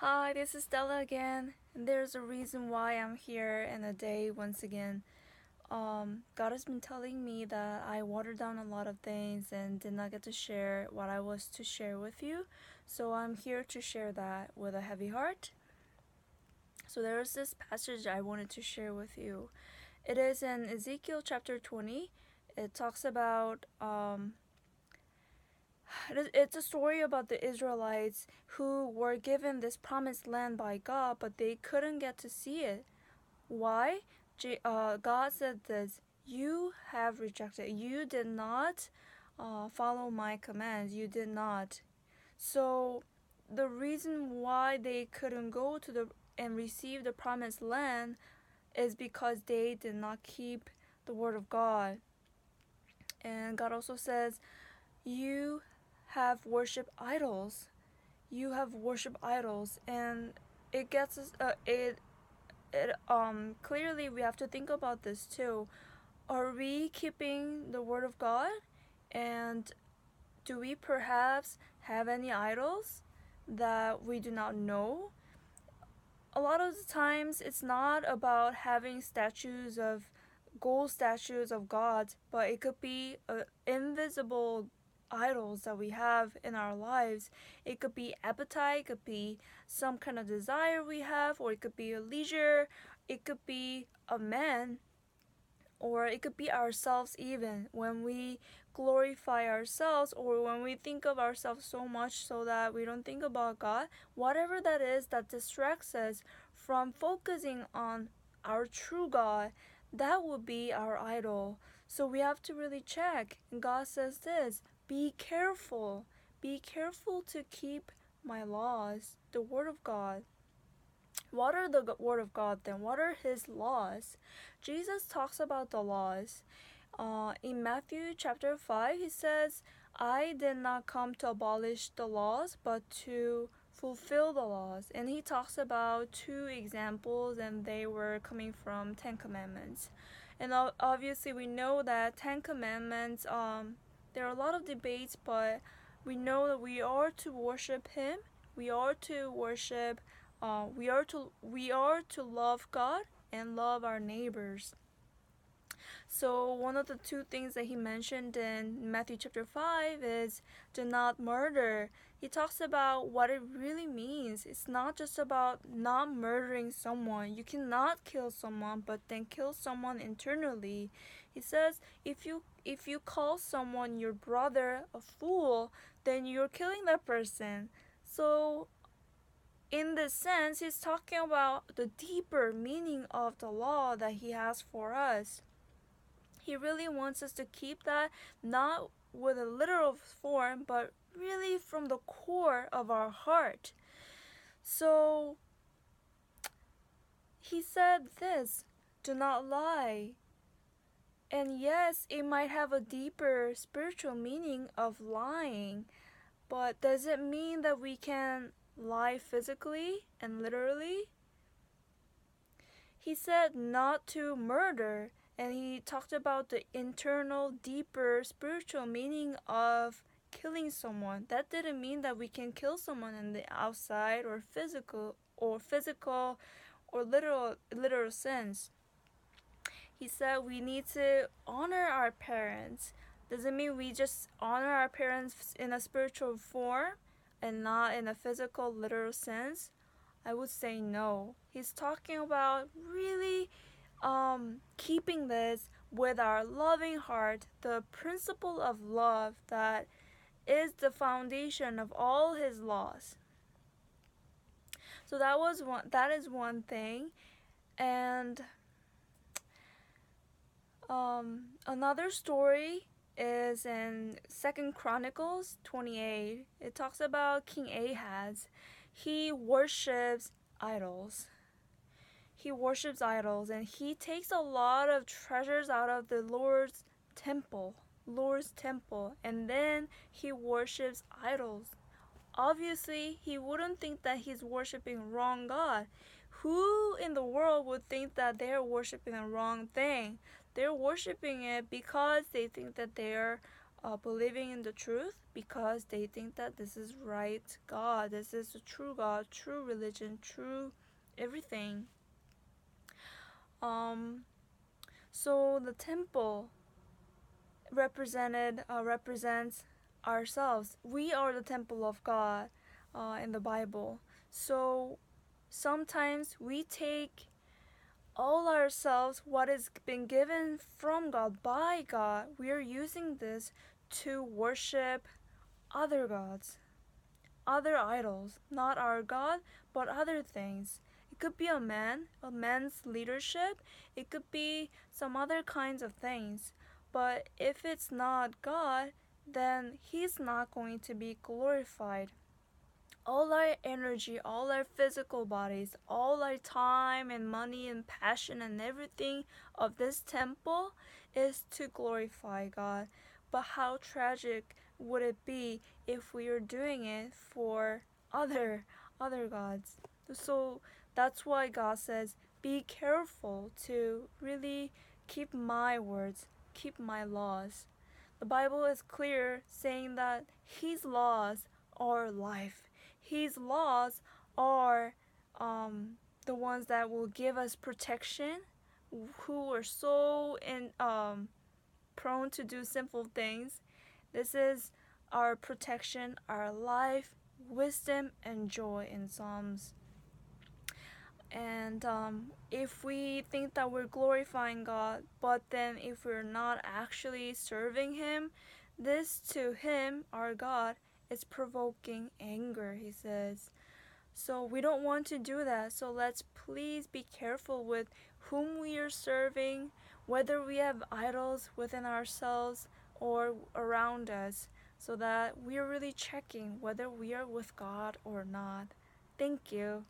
Hi, this is Stella again. And there's a reason why I'm here in a day once again. God has been telling me that I watered down a lot of things and did not get to share what I was to share with you. So I'm here to share that with a heavy heart. So there's this passage I wanted to share with you. It is in Ezekiel chapter 20. It talks about it's a story about the Israelites who were given this promised land by God, but they couldn't get to see it. Why? God said this: "You have rejected. You did not follow my commands. You did not." So the reason why they couldn't go to the and receive the promised land is because they did not keep the word of God. And God also says, "You have worshipped idols. You have worshipped idols," and it gets us. Clearly we have to think about this too. Are we keeping the word of God? And do we perhaps have any idols that we do not know? A lot of the times it's not about having gold statues of gods, but it could be invisible idols that we have in our lives. It could be appetite, it could be some kind of desire we have, or it could be a leisure, it could be a man, or it could be ourselves even. When we glorify ourselves, or when we think of ourselves so much so that we don't think about God, whatever that is that distracts us from focusing on our true God, that would be our idol. So we have to really check. And God says this: be careful. Be careful to keep my laws, the word of God. What are the word of God then? What are his laws? Jesus talks about the laws. In Matthew chapter 5, he says, "I did not come to abolish the laws, but to fulfill the laws." And he talks about two examples, and they were coming from Ten Commandments. And obviously, we know that Ten Commandments, there are a lot of debates, but we know that we are to worship him. We are to worship we are to love God and love our neighbors. So one of the two things that he mentioned in Matthew chapter 5 is do not murder. He talks about what it really means. It's not just about not murdering someone. You cannot kill someone but then kill someone internally. He says if you call someone your brother a fool, then you're killing that person. So in this sense, he's talking about the deeper meaning of the law that he has for us. He really wants us to keep that not with a literal form, but really from the core of our heart. So he said this: do not lie. And yes, it might have a deeper spiritual meaning of lying, but does it mean that we can lie physically and literally? He said not to murder, and he talked about the internal, deeper spiritual meaning of killing someone. That didn't mean that we can kill someone in the outside or physical or literal sense. He said we need to honor our parents. Doesn't mean we just honor our parents in a spiritual form and not in a physical, literal sense. I would say no. He's talking about really keeping this with our loving heart, the principle of love that is the foundation of all his laws. So that is one thing. And another story is in 2 Chronicles 28. It talks about King Ahaz. He worships idols. He worships idols, and he takes a lot of treasures out of the Lord's temple, and then he worships idols. Obviously, he wouldn't think that he's worshiping wrong God. Who in the world would think that they're worshiping the wrong thing? They're worshiping it because they think that they're believing in the truth because they think that this is right God, this is the true God, true religion, true everything. Um, so the temple represents ourselves. We are the temple of God in the Bible. So sometimes we take all ourselves, what has been given from God by God, we are using this to worship other gods, other idols, not our God, but other things. It could be a man's leadership, it could be some other kinds of things. But if it's not God, then He's not going to be glorified. All our energy, all our physical bodies, all our time and money and passion and everything of this temple is to glorify God. But how tragic would it be if we are doing it for other gods? So that's why God says, be careful to really keep my words, keep my laws. The Bible is clear saying that His laws are life. His laws are the ones that will give us protection, who are so prone to do sinful things. This is our protection, our life, wisdom, and joy in Psalms. And if we think that we're glorifying God, but then if we're not actually serving Him, this to Him, our God, is provoking anger, He says. So we don't want to do that. So let's please be careful with whom we are serving, whether we have idols within ourselves or around us, so that we are really checking whether we are with God or not. Thank you.